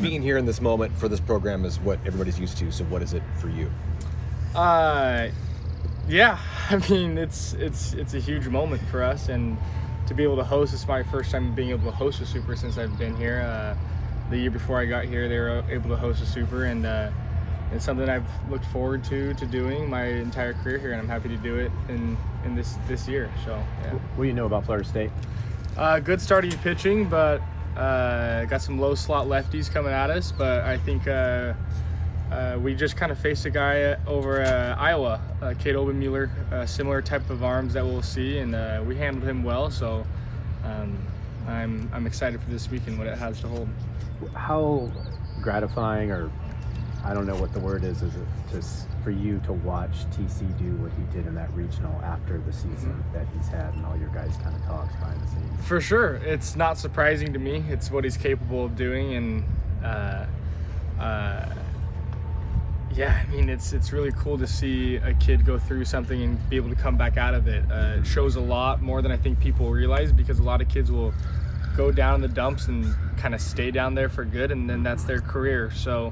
being here in this moment for this program is what everybody's used to. So what is it for you? Yeah, I mean, it's a huge moment for us, and to be able to host, it's my first time being able to host a Super since I've been here. The year before I got here, they were able to host a Super, and it's something I've looked forward to doing my entire career here, and I'm happy to do it in this year. So, yeah. What do you know about Florida State? Good starting pitching, but got some low slot lefties coming at us, but I think we just kind of faced a guy over Iowa, Cade Obenmueller, similar type of arms that we'll see, and we handled him well. So I'm excited for this weekend, what it has to hold. How gratifying, or I don't know what the word is it just for you to watch TC do what he did in that regional after the season that he's had, and all your guys kind of talks behind the scenes? For sure, it's not surprising to me. It's what he's capable of doing, and yeah, I mean, it's really cool to see a kid go through something and be able to come back out of it. It shows a lot more than I think people realize, because a lot of kids will go down in the dumps and kind of stay down there for good, and then that's their career. So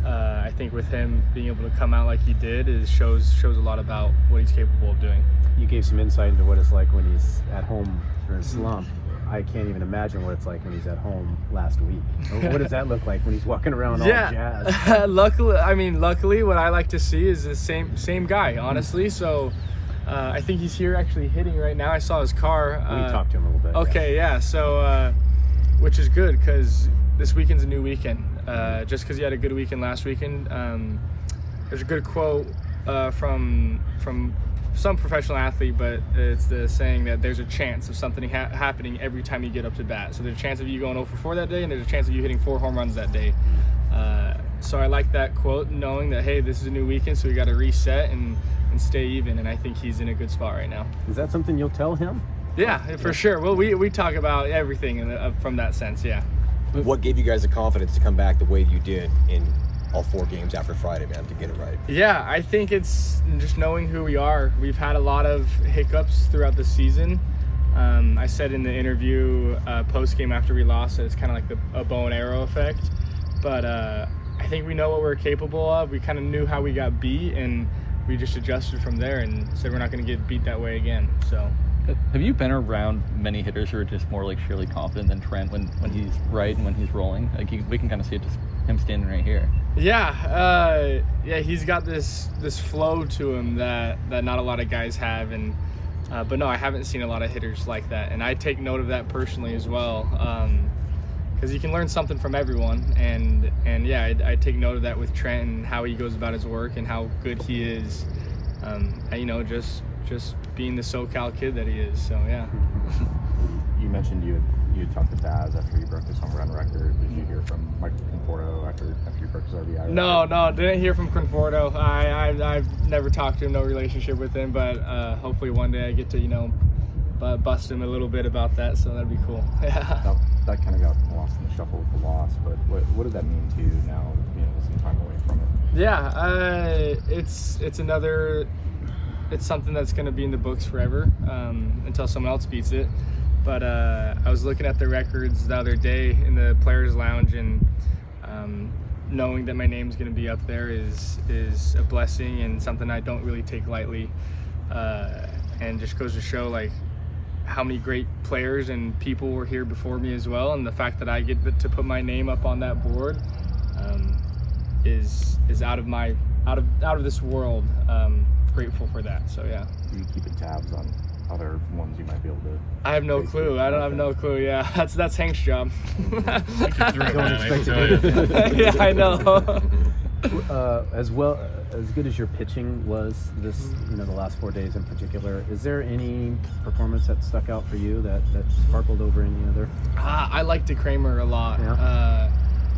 I think with him being able to come out like he did shows a lot about what he's capable of doing. You gave some insight into what it's like when he's at home for a slump. I can't even imagine what it's like when he's at home last week. What does that look like when he's walking around all jazzed? Luckily, what I like to see is the same guy, honestly. So I think he's here actually hitting right now. I saw his car. We talked to him a little bit. Okay, yeah. So, which is good, because this weekend's a new weekend. Just because he had a good weekend last weekend. There's a good quote from some professional athlete, but it's the saying that there's a chance of something happening every time you get up to bat. So there's a chance of you going 0 for 4 that day, and there's a chance of you hitting 4 home runs that day. So I like that quote, knowing that, hey, this is a new weekend, so we got to reset and stay even, and I think he's in a good spot right now. Is that something you'll tell him? Yeah, for sure. Well, we talk about everything from that sense, yeah. What gave you guys the confidence to come back the way you did in all 4 games after Friday, man, to get it right? Yeah, I think it's just knowing who we are. We've had a lot of hiccups throughout the season. I said in the interview post-game after we lost that it's kind of like a bow and arrow effect. But I think we know what we're capable of. We kind of knew how we got beat, and we just adjusted from there and said we're not going to get beat that way again. So. Have you been around many hitters who are just more like surely confident than Trent when he's right and when he's rolling? Like we can kind of see it just him standing right here. Yeah, he's got this flow to him that not a lot of guys have, and but no, I haven't seen a lot of hitters like that, and I take note of that personally as well, because you can learn something from everyone, and yeah, I take note of that with Trent and how he goes about his work and how good he is, and, just being the SoCal kid that he is. So yeah. You mentioned you had talked to Taz after you broke his home run record. Did you hear from Mike Conforto after you broke his RBI record? No, didn't hear from Conforto. I've never talked to him, no relationship with him, but hopefully one day I get to bust him a little bit about that. So that'd be cool. Yeah. That kind of got lost in the shuffle with the loss, but what does that mean to you now? Some time away from it. Yeah, it's something that's going to be in the books forever until someone else beats it. But I was looking at the records the other day in the Players Lounge, and knowing that my name's going to be up there is a blessing and something I don't really take lightly. And just goes to show like how many great players and people were here before me as well, and the fact that I get to put my name up on that board is out of this world. Grateful for that. So yeah. Are you keeping tabs on other ones you might be able to? I have no clue. I don't have no clue. Yeah, that's Hank's job. Yeah, I know. As good as your pitching was this, the last 4 days in particular, is there any performance that stuck out for you that sparkled over any other? I like Kramer a lot. Yeah.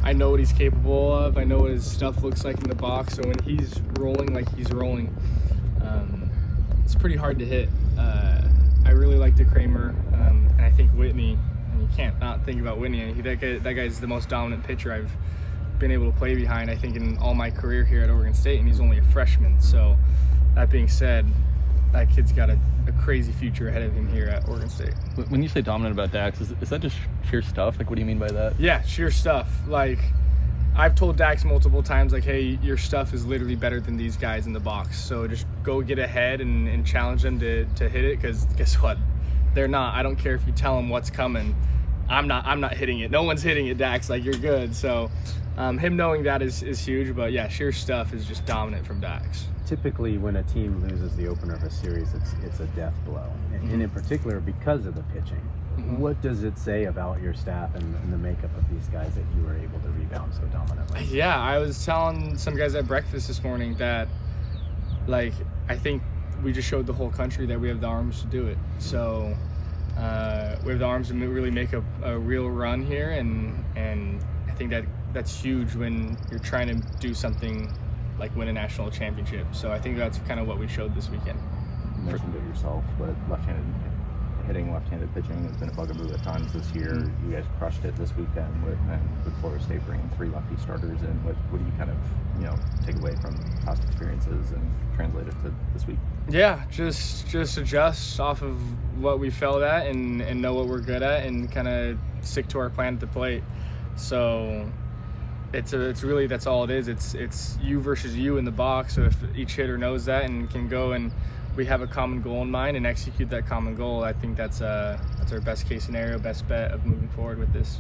I know what he's capable of. I know what his stuff looks like in the box. So when he's rolling like he's rolling, it's pretty hard to hit. I really like Kramer, and I think Whitney. And you can't not think about Whitney. That guy's the most dominant pitcher I've been able to play behind, I think, in all my career here at Oregon State, and he's only a freshman. So that being said, that kid's got a crazy future ahead of him here at Oregon State. When you say dominant about Dax, is that just sheer stuff? Like, what do you mean by that? Yeah, sheer stuff. Like, I've told Dax multiple times, like, hey, your stuff is literally better than these guys in the box. So just go get ahead and challenge them to hit it, because guess what? They're not. I don't care if you tell them what's coming. I'm not hitting it. No one's hitting it, Dax. Like, you're good. So him knowing that is huge. But yeah, sheer stuff is just dominant from Dax. Typically, when a team loses the opener of a series, it's a death blow, and in particular because of the pitching. What does it say about your staff and the makeup of these guys that you were able to rebound so dominantly? Yeah, I was telling some guys at breakfast this morning that, like, I think we just showed the whole country that we have the arms to do it. So we have the arms to really make a real run here, and I think that's huge when you're trying to do something like win a national championship. So I think that's kind of what we showed this weekend. You mentioned it yourself, but left-handed pitching has been a bugaboo at times this year. You guys crushed it this weekend with Florida State bringing 3 lefty starters in. What do you kind of take away from past experiences and translate it to this week? Yeah, just adjust off of what we failed at and know what we're good at, and kind of stick to our plan at the plate. So it's really, that's all it is. It's you versus you in the box. So if each hitter knows that and can go, and we have a common goal in mind and execute that common goal, I think that's our best case scenario, best bet of moving forward with this.